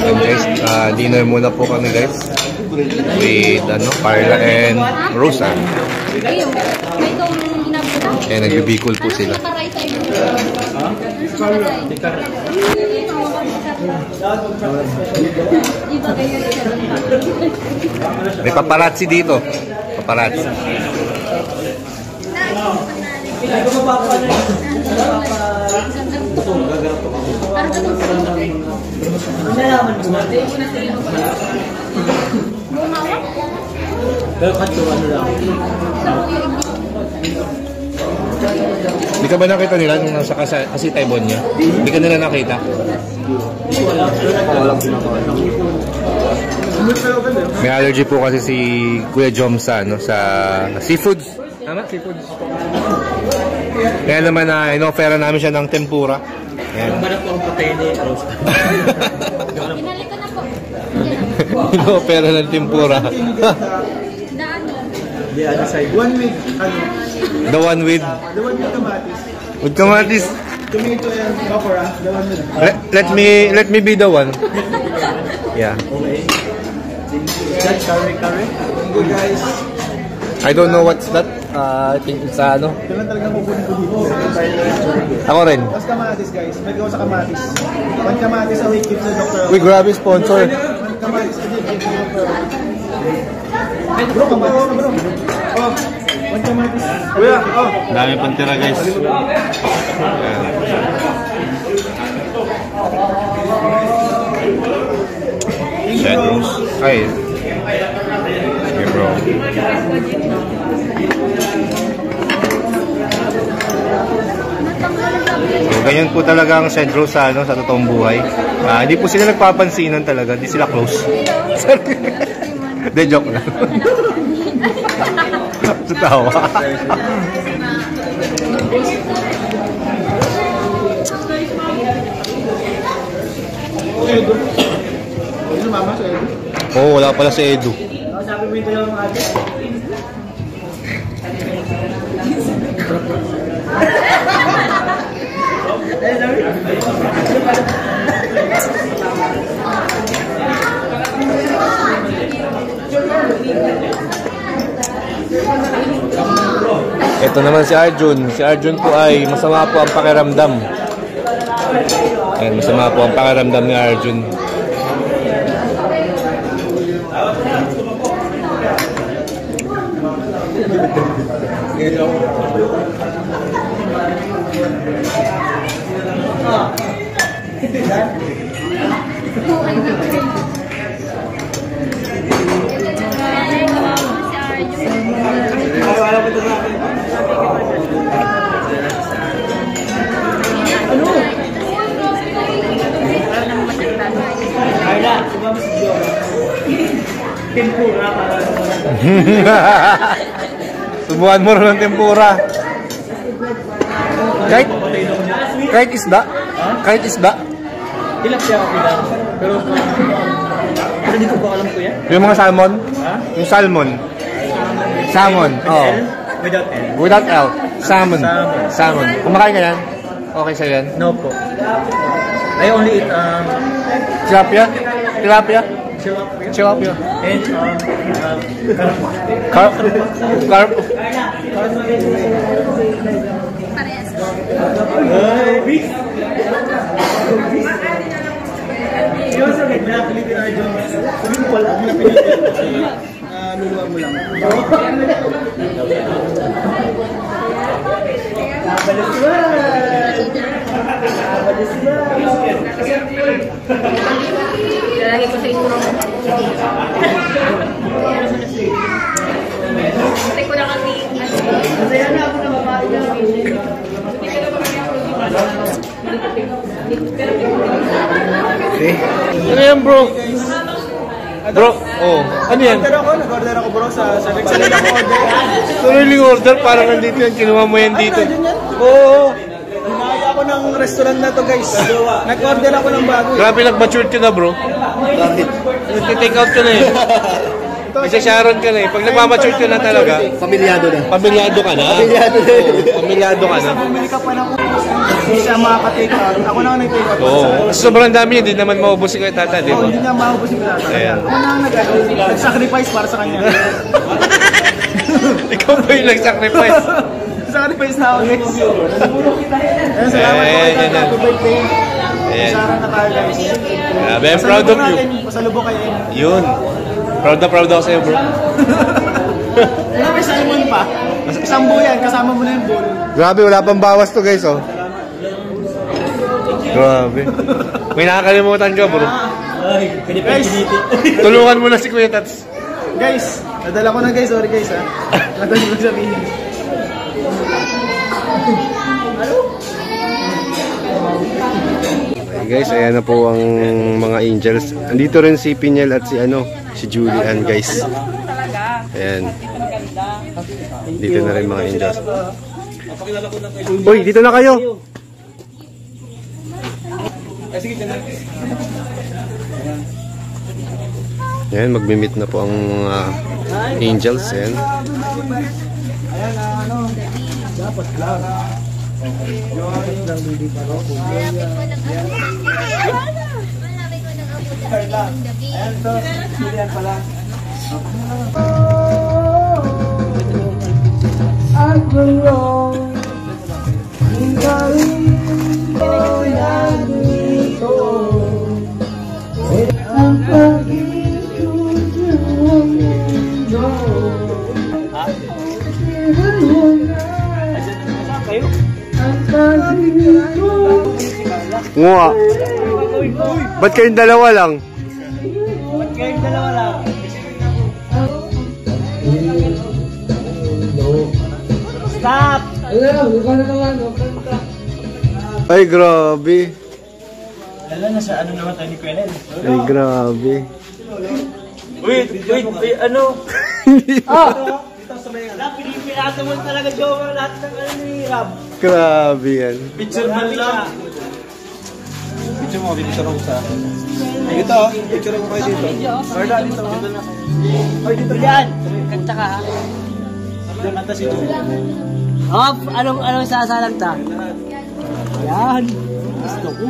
Guys, dinner muna po kami guys. With Carla and Rosa. Kaya nagbibikol po sila. May paparazzi dito. Paparazzi. Hindi ka ba nakita nila nung nasa kasi Taibon niya? Hindi ka nila nakita? May allergy po kasi si Kuya Jom sa seafoods. Tama? Seafoods. Kaya naman in-offera namin siya ng tempura. Ayan. Marap po ang patayin ni Rose. Pinalito na po. In-offera ng tempura. The other side. One with The one with kamatis. With kamatis. Tomato and okra. The one with. Let me be the one. Yeah. Okay. That curry. Good guys. I don't know what's that. I think it's ano. Kailan talaga kukunin ko dito? Ako rin. Mas kamatis guys. May gawa sa kamatis. One kamatis a week keeps the doctor. We grab his sponsor. One kamatis a week keeps the doctor. Bro, kamatis na bro. Oh, one kamatis. Kuya, oh. Dami pang tira guys. Shadows. Ay. Okay bro. So, ganyan po talaga ang Cedro sa totoong buhay. Hindi po sila nagpapansinan talaga, hindi sila close. De joke lang. Tatawa. Oo, wala pala si Edu. Sabi mo ito yung mga ate. Ito naman si Arjun. Si Arjun po ay masama po ang pakiramdam. Ayan, masama po ang pakiramdam ni Arjun. Tempura para Subuhan mo rin ng tempura. Kahit isda? Kahit isda? tilapia ako lang. Pero hindi ko pa alam ko yan. Yung mga salmon? Ha? Yung salmon. Salmon. Oh. Without L. Without L. Salmon. Salmon. Kumakain ka yan? Okay sa'yo yan? No po. I only eat Tilapia? Tilapia? tilapia. Tilapia. And Carp? Carp? Parehas. beef. You also get black Philippine Arjun. Sabi mo pala, pinipili. Luluan mo lang. Lalagay ko sa ituro mo. Pati ko lang kasi. Masaya na ako na babae na. Okay. Ano yan bro? Bro, oh. Ano yan? Nag-order ako bro sa sarili ako order. Sariling order, parang nandito yan. Kinuha mo yan dito. Oo. Hinaya ako ng restaurant na to guys. Nag-order ako ng bago. Grabe, nag-matured ka na bro. Bakit? Nag-take out ka na eh. Magsasharon ka na eh. Pag nagmamatured ka na talaga, Pamilyado na. pamilyado ka na. Pamilyado na. Pamilyado ka na. Bumili ka pa ng Hindi siya makaka-take out. Ako na ako nag-take out. Oo. Sobrang dami, hindi naman maubos si Kuya Tata, di ba? Hindi niya maubos yung Kuya Tata. Ayan. Ako na ang nag-sacrifice para sa kanya. Ikaw ba yung nag-sacrifice? Sacrifice na ako guys. Ayan, salamat po kayo. Happy birthday. Sarang na tayo guys. Grabe, I'm proud of you. Pasalubong kayo. Yun. Proud na ako sa'yo, bro. Kaya may Simon pa. Isang buo yan, kasama mo na yung buo. Grabe, wala pang bawas to guys, oh. Grabe. May nakakalimutan ka, bro. Guys, Tulungan mo na si Kuya Tats. guys, nadala ko na guys, sorry guys ha. Nadala ko sabihin. Okay guys, ayan na po ang mga angels. Andito rin si Pinyel at si si Julian guys. Ayan. Dito na rin mga angels. Uy, dito na kayo. Ayan, magmi-meet na po ang mga angels. Ayan. Dapat lang. Malapit ko ng gabi. Ayan to, Julian pala. Nga. Ba't kayong dalawa lang? Stop! Ay, grabe. Alam na sa ano naman tayo ni Quenel. Ay, grabe. Wait, ano? Pinipilasa mo talaga, Joe, lahat ng ano ni Rab. Grabe yan. Picture man lang. Picture mo, picture mo sa akin. Dito, picture mo kayo dito. Carla, dito. Ay, dito yan. Kanta ka ha. Kanta si Julian. Oh, anong sasalang ta? Yan. Gusto ko.